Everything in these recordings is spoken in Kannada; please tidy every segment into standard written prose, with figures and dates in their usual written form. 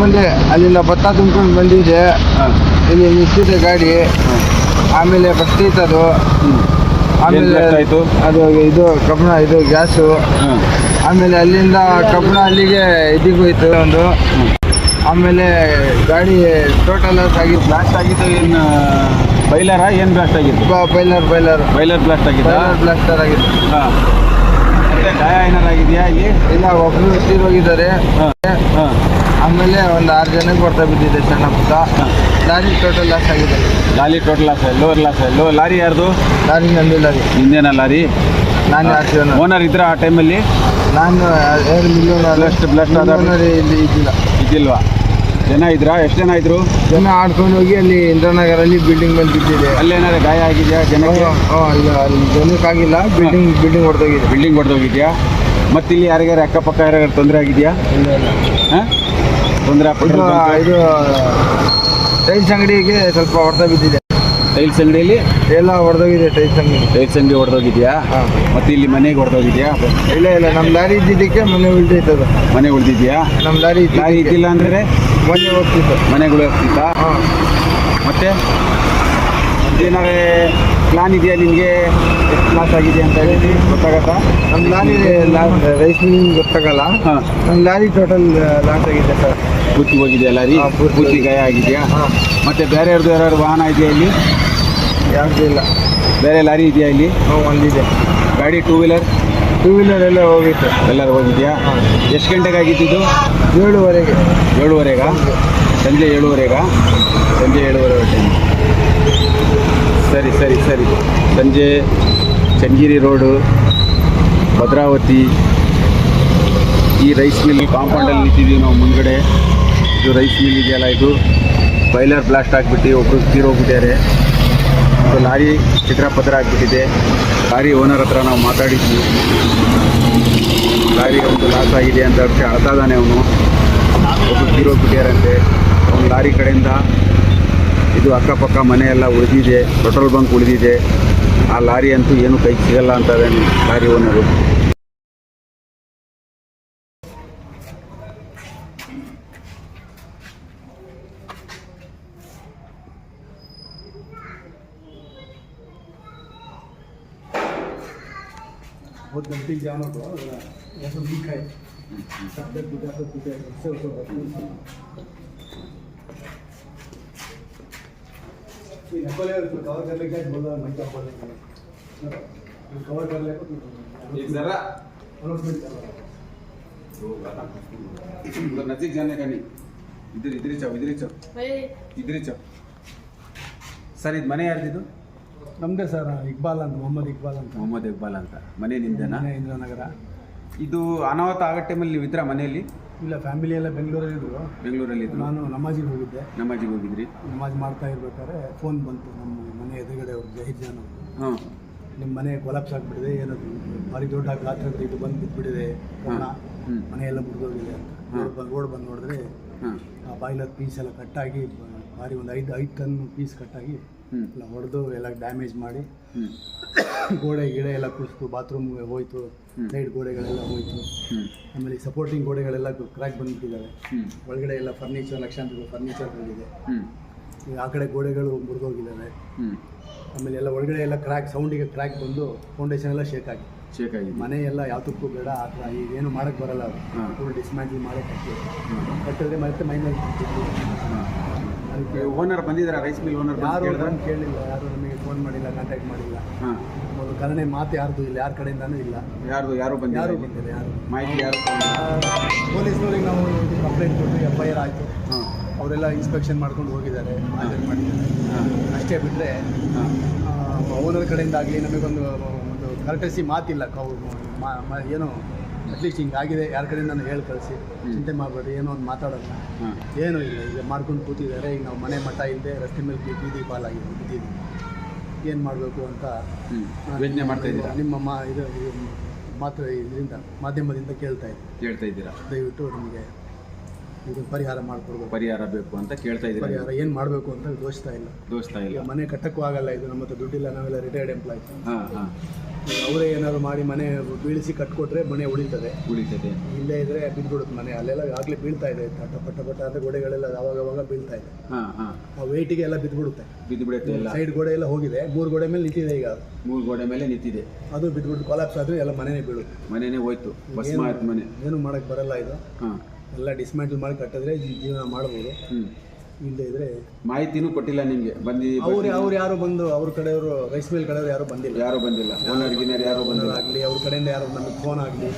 ಮುಂದೆ ಅಲ್ಲಿಂದ ಭತ್ತ ತುಂಬ್ಕೊಂಡು ಬಂದಿದ್ದೆ. ಇಲ್ಲಿ ನಿಂತಿದೆ ಗಾಡಿ. ಆಮೇಲೆ ಬಸ್ ಅದು. ಆಮೇಲೆ ಆಯಿತು ಅದು ಇದು ಕಬ್ಬಣ ಇದು ಗ್ಯಾಸು. ಆಮೇಲೆ ಅಲ್ಲಿಂದ ಕಬ್ಬಣ ಅಲ್ಲಿಗೆ ಇದಿಗೆ ಹೋಯ್ತು ಒಂದು. ಆಮೇಲೆ ಗಾಡಿ ಟೋಟಲ್ ಆಗಿತ್ತು, ಬ್ಲಾಸ್ಟ್ ಆಗಿತ್ತು. ಏನು ಬೈಲರಾ ಏನು ಬ್ಲಾಸ್ಟ್ ಆಗಿತ್ತು? ಬೈಲರ್ ಬ್ಲಾಸ್ಟ್ ಆಗಿತ್ತು. ಬ್ಲಾಸ್ಟರ್ ಆಗಿತ್ತು. ಹಾಂ, ಮತ್ತೆ ಗಾಯ ಏನಾರು ಆಗಿದೆಯಾ? ಇಲ್ಲಿ ಇಲ್ಲ, ಒಬ್ಬರು ತೀರೋಗಿದ್ದಾರೆ. ಆಮೇಲೆ ಒಂದು 6 ಜನಕ್ಕೆ ಬರ್ತಾ ಬಿದ್ದಿದೆ ಸಣ್ಣ ಪುಟ್ಟ. ಲಾರಿ ಟೋಟಲ್ ಲಾಸ್ ಆಗಿದೆ. Total loss, lower loss. Lorry ಯಾರ್ದು? ಲಾರಿ ನಂದು ಲಾರಿ. ನಿಂದೇನಾ ಲಾರಿ? ನಾನು ಆಡ್ತೀವಿ. ಓನರ್ ಇದ್ರ ಆ ಟೈಮಲ್ಲಿ? ನಾನು 2 ಮಿಲಿಯನ್ ಬ್ಲಾಸ್ಟ್ ಆದ ಇಲ್ಲಿ ಇದ್ದಿಲ್ವಾ? ಜನ ಇದ್ರಾ? ಎಷ್ಟು ಜನ ಇದ್ರು? ಜನ ಆಡ್ಕೊಂಡು ಹೋಗಿ ಅಲ್ಲಿ ಇಂದ್ರಾನಗರಲ್ಲಿ ಬಿಲ್ಡಿಂಗ್ ಬಂದು ಬಿದ್ದಿದೆ. ಅಲ್ಲೇನಾದ್ರು ಗಾಯ ಆಗಿದೆಯಾ ಜನಕ್ಕೆ? ಇಲ್ಲ, ಅಲ್ಲಿ ಜನಕ್ಕಾಗಿಲ್ಲ. ಬಿಲ್ಡಿಂಗ್ ಹೊಡೆದೋಗಿದ್ಯಾ? ಮತ್ತೆ ಇಲ್ಲಿ ಯಾರಿಗಾರು ಅಕ್ಕಪಕ್ಕ ಯಾರಿಗಾರು ತೊಂದರೆ ಆಗಿದೆಯಾ? ಇಲ್ಲ. ಹಾಂ, ತೊಂದರೆ ಇದು ಟೈಲ್ಸ್ ಅಂಗಡಿಗೆ ಸ್ವಲ್ಪ ಹೊಡೆದ ಬಿದ್ದಿದೆ. ಟೈಲ್ಸ್ ಅಂಗಡಿಯಲ್ಲಿ ಎಲ್ಲ ಹೊಡೆದೋಗಿದೆ. ಟೈಲ್ಸ್ ಅಂಗಡಿ ಹೊಡೆದೋಗಿದ್ಯಾ? ಮತ್ತೆ ಇಲ್ಲಿ ಮನೆಗೆ ಹೊಡೆದೋಗಿದ್ಯಾ? ಇಲ್ಲ, ನಮ್ಮ ಲಾರಿ ಇದ್ದಿದ್ದಕ್ಕೆ ಮನೆ ಉಳಿದೈತದ. ಮನೆ ಉಳಿದಿದ್ಯಾ? ನಮ್ಮ ಲಾರಿ ಇದ್ದಿಲ್ಲ ಅಂದರೆ ಮನೆ ಹೋಗ್ತಿತ್ತು. ಮನೆಗಳು ಹೋಗ್ತಿತ್ತಾ? ಹಾಂ. ಮತ್ತೆ ಏನಾರೇ ಪ್ಲಾನ್ ಇದೆಯಾ ನಿನಗೆ? ಎಷ್ಟು ಲಾಸ್ ಆಗಿದೆ ಅಂತ ಹೇಳಿ ಗೊತ್ತಾಗತ್ತಾ? ನಮ್ಮ ಲಾರಿ ರೈಸ್ ಮಿಲ್ಲಿಂಗ್ ಗೊತ್ತಾಗಲ್ಲ. ಹಾಂ, ನಮ್ಮ ಲಾರಿ ಟೋಟಲ್ ಲಾಸ್ ಆಗಿದೆ ಸರ್. ಪೂರ್ತಿ ಹೋಗಿದೆಯಾ ಲಾರಿ? ಪೂರ್ತಿ ಗಾಯ ಆಗಿದೆಯಾ? ಹಾಂ. ಮತ್ತೆ ಬೇರೆ ಯಾರು ವಾಹನ ಇದೆಯಾ ಇಲ್ಲಿ? ಯಾರ್ದು ಇಲ್ಲ. ಬೇರೆ ಲಾರಿ ಇದೆಯಾ ಇಲ್ಲಿ? ಒಂದಿದೆ ಗಾಡಿ. ಟೂ ವೀಲರ್ ಎಲ್ಲ ಹೋಗಿತ್ತು. ಎಲ್ಲರೂ ಹೋಗಿದೆಯಾ? ಎಷ್ಟು ಗಂಟೆಗೆ ಆಗಿದ್ದು? 7:30. 7:30ಗಾ? ಸಂಜೆ 7:30ಗಾ? ಸಂಜೆ 7:30 ಟೈಮ್. ಸರಿ. ಸಂಜೆ ಚನ್ನಗಿರಿ ರೋಡು, ಭದ್ರಾವತಿ, ಈ ರೈಸ್ ಮಿಲ್ ಕಾಂಪೌಂಡಲ್ಲಿ ನಿಂತಿದ್ದೀವಿ ನಾವು ಮುಂದ್ಗಡೆ. ಇದು ರೈಸ್ ಮಿಲ್ ಇದೆಯಲ್ಲ, ಇದು ಬಾಯ್ಲರ್ ಬ್ಲಾಸ್ಟ್ ಆಗಿಬಿಟ್ಟು ಒಬ್ಬರು ತೀರೋಗ್ಬಿಟ್ಟಿದ್ದಾರೆ. ಒಂದು ಲಾರಿ ಚಿತ್ರಪತ್ರ ಆಗಿಬಿಟ್ಟಿದೆ. ಲಾರಿ ಓನರ್ ಹತ್ರ ನಾವು ಮಾತಾಡಿದ್ವಿ. ಲಾರಿ ಒಂದು ಲಾಸ್ ಆಗಿದೆ ಅಂತ ಹೇಳಿ ಅಳ್ತಾ ಇದ್ದಾನೆ ಅವನು. ಒಬ್ಬರು ತೀರೋಗ್ಬಿಟ್ಟಿದ್ದಾರಂತೆ. ಅವನು ಲಾರಿ ಕಡೆಯಿಂದ ಇದು ಅಕ್ಕಪಕ್ಕ ಮನೆಯೆಲ್ಲ ಉಳಿದಿದೆ, ಪೆಟ್ರೋಲ್ ಬಂಕ್ ಉಳಿದಿದೆ. ಆ ಲಾರಿ ಅಂತೂ ಏನು ಕೈಗೆ ಸಿಗಲ್ಲ ಅಂತ ಲಾರಿ ಓನರು. बहुत गलती जाम हो ऐसा लिखा है सब पूजा उससे कवर कर ले क्या बोल रहा मैं क्या बोल कवर कर ले एक जरा उधर नजदीक जाने का नहीं. इधर ही जाओ. ಸರ್, ಇದು ಮನೆ ಯಾರ್ದಿದು? ನಮ್ಮದೇ ಸರ್. ಇಕ್ಬಾಲ್ ಅಂತ, ಮೊಹಮ್ಮದ್ ಇಕ್ಬಾಲ್ ಅಂತ. ಮನೆ ನಿಮ್ದೇನಾ? ಇಂದ್ರನಗರ. ಇದು ಅನಾಹುತ ಆಗೋ ಟೈಮಲ್ಲಿ ನೀವು ಇದ್ರ ಮನೆಯಲ್ಲಿ? ಇಲ್ಲ, ಫ್ಯಾಮಿಲಿ ಎಲ್ಲ ಬೆಂಗಳೂರಲ್ಲಿ ಇದ್ರು. ನಾನು ನಮಾಜಿಗೆ ಹೋಗಿದ್ದೆ. ಹೋಗಿದ್ರಿ? ನಮಾಜ್ ಮಾಡ್ತಾ ಇರ್ಬೇಕಾದ್ರೆ ಫೋನ್ ಬಂತು ನಮ್ಮ ಮನೆ ಎದುರುಗಡೆ ಅವ್ರು ಜಹೀದ್ ಜಾನ್ ಅವರು. ಹಾಂ, ನಿಮ್ಮ ಮನೆ ಕೊಲಾಪ್ಸ್ ಆಗಿಬಿಟ್ಟಿದೆ, ಏನದು ಭಾರಿ ದೊಡ್ಡ ಗಾತ್ರದ ಇದು ಬಂದು ಬಿದ್ದುಬಿಟ್ಟಿದೆ, ಮನೆಯೆಲ್ಲ ಮುರಿದೋಗಿದೆ ಅಂತ. ರೋಡ್ ಬಂದು ನೋಡಿದ್ರೆ ಆ ಬಾಯ್ಲರ್ ಪೀಸ್ ಎಲ್ಲ ಕಟ್ಟಾಗಿ ಭಾರಿ ಒಂದು 5 ಟನ್ ಪೀಸ್ ಕಟ್ಟಾಗಿ ಎಲ್ಲ ಹೊಡೆದು ಎಲ್ಲ ಡ್ಯಾಮೇಜ್ ಮಾಡಿ ಗೋಡೆ ಎಲ್ಲ ಕುಡಿಸ್ತು. ಬಾತ್ರೂಮ್ಗೆ ಹೋಯ್ತು, ಸೈಡ್ ಗೋಡೆಗಳೆಲ್ಲ ಹೋಯ್ತು. ಆಮೇಲೆ ಸಪೋರ್ಟಿಂಗ್ ಗೋಡೆಗಳೆಲ್ಲ ಕ್ರ್ಯಾಕ್ ಬಂದುಬಿಟ್ಟಿದ್ದಾವೆ. ಒಳಗಡೆ ಎಲ್ಲ ಲಕ್ಷಾಂತರ ಫರ್ನಿಚರ್ ಬಂದಿದೆ. ಆ ಕಡೆ ಗೋಡೆಗಳು ಮುರಿದೋಗಿದ್ದಾವೆ. ಆಮೇಲೆ ಎಲ್ಲ ಒಳಗಡೆ ಎಲ್ಲ ಸೌಂಡಿಗೆ ಕ್ರ್ಯಾಕ್ ಬಂದು ಫೌಂಡೇಶನ್ ಎಲ್ಲ ಶೇಕ್ ಆಗಿದೆ. ಮನೆ ಎಲ್ಲ ಯಾವತ್ತಕ್ಕೂ ಬೇಡ ಆ ಥರ ಈಗೇನು ಮಾಡೋಕ್ಕೆ ಬರಲ್ಲ. ಅದು ಫುಲ್ ಡಿಸ್ಮ್ಯಾಂಟಲ್ ಮಾಡೇ ಕಟ್ಟಿದ್ರೆ ಮತ್ತೆ ಮೈನಲ್ಲಿ ಅದಕ್ಕೆ ಓನರ್ ಬಂದಿದ್ದಾರೆ, ರೈಸ್ ಮಿಲ್ ಓನರ್ ಯಾರು ಕೇಳಿಲ್ಲ, ಯಾರು ನಮಗೆ ಫೋನ್ ಮಾಡಿಲ್ಲ, ಕಾಂಟ್ಯಾಕ್ಟ್ ಮಾಡಿಲ್ಲ. ಒಂದು ಕರಣೆ ಮಾತು ಯಾರ್ದು ಇಲ್ಲ, ಯಾರ ಕಡೆಯಿಂದನೂ ಇಲ್ಲ. ಯಾರು ಬಂದಿಲ್ಲ ಮಾಹಿತಿ ಯಾರು? ಪೊಲೀಸ್ನವ್ರಿಗೆ ನಾವು ಕಂಪ್ಲೇಂಟ್ ಕೊಟ್ಟು FIR ಆಯಿತು. ಅವರೆಲ್ಲ ಇನ್ಸ್ಪೆಕ್ಷನ್ ಮಾಡ್ಕೊಂಡು ಹೋಗಿದ್ದಾರೆ, ಮಾಡಿದ್ದಾರೆ. ಅಷ್ಟೇ ಬಿಟ್ಟರೆ ಓನರ್ ಕಡೆಯಿಂದ ಆಗಲಿ ನಮಗೊಂದು ಕರೆಕ್ಟಸಿ ಮಾತಿಲ್ಲ. ಏನೋ ಅಟ್ಲೀಸ್ಟ್ ಹಿಂಗಾಗಿದೆ, ಯಾರ ಕಡೆಯಿಂದ ನಾನು ಹೇಳಿ ಕಳಿಸಿ, ಚಿಂತೆ ಮಾಡಬೇಡಿ, ಏನೋ ಒಂದು ಮಾತಾಡೋಣ, ಏನೂ ಇಲ್ಲ. ಈಗ ಮಾಡ್ಕೊಂಡು ಕೂತಿದ್ದಾರೆ. ಈಗ ನಾವು ಮನೆ ಮಠ ಇಲ್ಲದೆ ರಸ್ತೆ ಮೇಲೆ ಬೀದಿ ಪಾಲಾಗಿದೆ, ಬಿದ್ದಿದ್ದೀವಿ. ಏನು ಮಾಡಬೇಕು ಅಂತ ಯೋಚನೆ ಮಾಡ್ತಾ ಇದ್ದೀರಾ? ನಿಮ್ಮ ಇದು ಮಾತು ಇದರಿಂದ ಮಾಧ್ಯಮದಿಂದ ಕೇಳ್ತಾ ಇದ್ದೀರಾ? ದಯವಿಟ್ಟು ನಮಗೆ ಇದಕ್ಕೆ ಪರಿಹಾರ ಮಾಡಿಕೊಡ್ಬೇಕು. ಪರಿಹಾರ ಬೇಕು ಅಂತ ಕೇಳ್ತಾ ಇದ್ದೀರಾ? ಪರಿಹಾರ ಏನು ಮಾಡಬೇಕು ಅಂತ ದೋಚ್ತಾ ಇಲ್ಲ. ಇಲ್ಲ. ಮನೆ ಕಟ್ಟಕ್ಕೂ ಆಗಲ್ಲ, ಇದು ನಮ್ಮ ಹತ್ರ ದುಡ್ಡಿಲ್ಲ, ನಾವೆಲ್ಲ ರಿಟೈರ್ಡ್ ಎಂಪ್ಲಾಯ್ಸ್. ಹಾಂ. ಅವರೇ ಏನಾದ್ರು ಮಾಡಿ ಮನೆ ಬೀಳಿಸಿ ಕಟ್ಕೊಟ್ರೆ ಮನೆ ಉಳಿತದೆ. ಇಲ್ಲೇ ಇದ್ರೆ ಬಿದ್ದುಬಿಡುತ್ತೆ ಮನೆ. ಅಲ್ಲೆಲ್ಲ ಆಗಲೇ ಬೀಳ್ತಾ ಇದೆ, ಪಟ್ಟ ಅಂತ ಗೋಡೆಗಳೆಲ್ಲ ಅವಾಗ ಬೀಳ್ತಾ ಇದೆ. ಆ ವೆಯ್ಟಿಗೆ ಎಲ್ಲ ಬಿದ್ದುಬಿಡುತ್ತೆ. ಸೈಡ್ ಗೋಡೆ ಎಲ್ಲ ಹೋಗಿದೆ, 3 ಗೋಡೆ ಮೇಲೆ ನಿಂತಿದೆ. ಈಗ 3 ಗೋಡೆ ಮೇಲೆ ನಿಂತಿದೆ. ಅದು ಬಿದ್ದುಬಿಟ್ಟು ಕೊಲಾಪ್ಸ್ ಆದ್ರೆ ಎಲ್ಲ ಮನೆನೇ ಬೀಳುತ್ತೆ. ಮನೆನೇ ಹೋಯ್ತು, ಭಸ್ಮ ಆಯ್ತು ಮನೆ. ಏನು ಮಾಡಕ್ ಬರಲ್ಲ ಇದು. ಎಲ್ಲ ಡಿಸ್ಮ್ಯಾಂಟಲ್ ಮಾಡಿ ಕಟ್ಟಿದ್ರೆ ಜೀವನ ಮಾಡ್ಬೋದು. ಇಲ್ಲದೆ ಇದ್ರೆ ಮಾಹಿತಿನೂ ಕೊಟ್ಟಿಲ್ಲ ನಿಮಗೆ? ಅವ್ರು ಯಾರು ಬಂದು ಅವ್ರ ಕಡೆಯವರು ರೈಸ್ ಮಿಲ್ ಕಡೆಯವರು ಯಾರು ಬಂದಿಲ್ಲ. ಓನರ್ ಆಗಲಿ ಅವ್ರ ಕಡೆಯಿಂದ ಯಾರು ನಮಗೆ ಫೋನ್ ಆಗಲಿ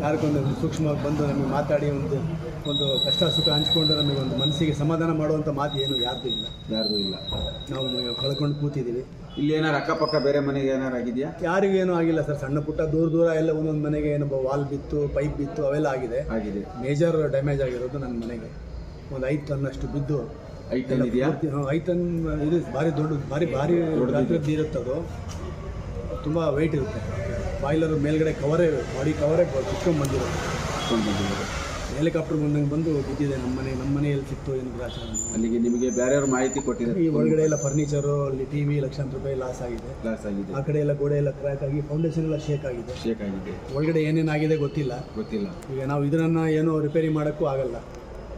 ಯಾರಿಗೊಂದು ಸೂಕ್ಷ್ಮವಾಗಿ ಬಂದು ನಮಗೆ ಮಾತಾಡಿ ಒಂದು ಕಷ್ಟ ಸುಖ ಹಂಚ್ಕೊಂಡು ನಮಗೆ ಒಂದು ಮನಸ್ಸಿಗೆ ಸಮಾಧಾನ ಮಾಡುವಂಥ ಮಾತು ಏನು ಯಾರ್ದು ಇಲ್ಲ. ನಾವು ಕಳ್ಕೊಂಡು ಕೂತಿದ್ದೀವಿ. ಇಲ್ಲಿ ಏನಾರು ಅಕ್ಕಪಕ್ಕ ಬೇರೆ ಮನೆಗೆ ಏನಾರು ಆಗಿದೆಯಾ? ಯಾರಿಗೇನು ಆಗಿಲ್ಲ ಸರ್. ಸಣ್ಣ ಪುಟ್ಟ ದೂರ ಎಲ್ಲ ಒಂದೊಂದು ಮನೆಗೆ ಏನೋ ವಾಲ್ ಬಿತ್ತು, ಪೈಪ್ ಬಿತ್ತು, ಅವೆಲ್ಲ ಆಗಿದೆ. ಮೇಜರ್ ಡ್ಯಾಮೇಜ್ ಆಗಿರೋದು ನನ್ನ ಮನೆಗೆ ಒಂದು 5 ಟನ್ ಅಷ್ಟು ಬಿದ್ದು. 5 ಟನ್ ಇದೆಯಾ? 5 ಟನ್ ಇದು ಭಾರಿ ದೊಡ್ಡದು, ಭಾರಿ ಗಾತ್ರದ್ದು ಇರುತ್ತೆ. ಅದು ತುಂಬ ವೆಯ್ಟ್ ಇರುತ್ತೆ. ಬಾಯ್ಲರ್ ಮೇಲ್ಗಡೆ ಕವರೇ, ಬಾಡಿ ಕವರೇ ಕಿತ್ಕೊಂಡು ಬಂದಿರುತ್ತೆ. ಹೆಲಿಕಾಪ್ಟರ್ ಬಂದು ಬಿದ್ದಿದೆ ನಮ್ಮ ಮನೆಯಲ್ಲಿ ಸಿಕ್ತು. ಏನು ಗ್ರಾಚಾರ ಅಲ್ಲಿಗೆ ನಿಮಗೆ ಬೇರೆಯವ್ರ ಮಾಹಿತಿ ಕೊಟ್ಟಿದ್ದಾರೆ? ಈ ಒಳಗಡೆ ಎಲ್ಲ ಫರ್ನಿಚರು, ಅಲ್ಲಿ ಟಿವಿ ಲಕ್ಷಾಂತರ ರೂಪಾಯಿ ಲಾಸ್ ಆಗಿದೆ. ಆ ಕಡೆ ಎಲ್ಲ ಗೋಡೆ ಎಲ್ಲ ಕ್ರ್ಯಾಕ್ ಆಗಿ ಫೌಂಡೇಶನ್ ಎಲ್ಲ ಶೇಕ್ ಆಗಿದೆ. ಒಳಗಡೆ ಏನೇನಾಗಿದೆ ಗೊತ್ತಿಲ್ಲ. ಈಗ ನಾವು ಇದನ್ನ ಏನೋ ರಿಪೇರಿ ಮಾಡೋಕ್ಕೂ ಆಗಲ್ಲ.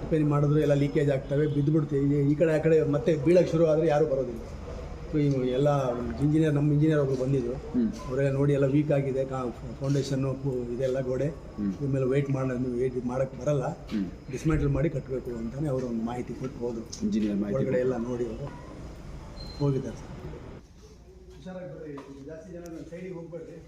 ರಿಪೇರಿ ಮಾಡಿದ್ರು ಎಲ್ಲ ಲೀಕೇಜ್ ಆಗ್ತವೆ, ಬಿದ್ದುಬಿಡ್ತೀವಿ. ಈ ಕಡೆ ಆ ಕಡೆ ಮತ್ತೆ ಬೀಳಕ್ಕೆ ಶುರು ಆದರೆ ಯಾರೂ ಬರೋದಿಲ್ಲ. ಎಲ್ಲ ನಮ್ಮ ಇಂಜಿನಿಯರ್ ಒಬ್ಬರು ಬಂದಿದ್ರು. ಅವರೆಲ್ಲ ನೋಡಿ ಎಲ್ಲ ವೀಕ್ ಆಗಿದೆ, ಫೌಂಡೇಶನ್ನು ಇದೆಲ್ಲ ಗೋಡೆ, ಇನ್ಮೇಲೆ ವೆಯ್ಟ್ ಮಾಡೋಕ್ಕೆ ಬರಲ್ಲ, ಡಿಸ್ಮ್ಯಾಂಟಲ್ ಮಾಡಿ ಕಟ್ಟಬೇಕು ಅಂತಲೇ ಅವರು ಒಂದು ಮಾಹಿತಿ ಕೊಟ್ಟು ಹೋದರು. ಇಂಜಿನಿಯರ್ ಒಳಗಡೆ ಎಲ್ಲ ನೋಡಿ ಅವರು ಹೋಗಿದ್ದಾರೆ ಸರ್. ಹುಷಾರಾಗಿ ಬರ್ರಿ, ಜಾಸ್ತಿ ಜನ ಸೈಡಿಗೆ ಹೋಗ್ಬೇಡ್ರಿ.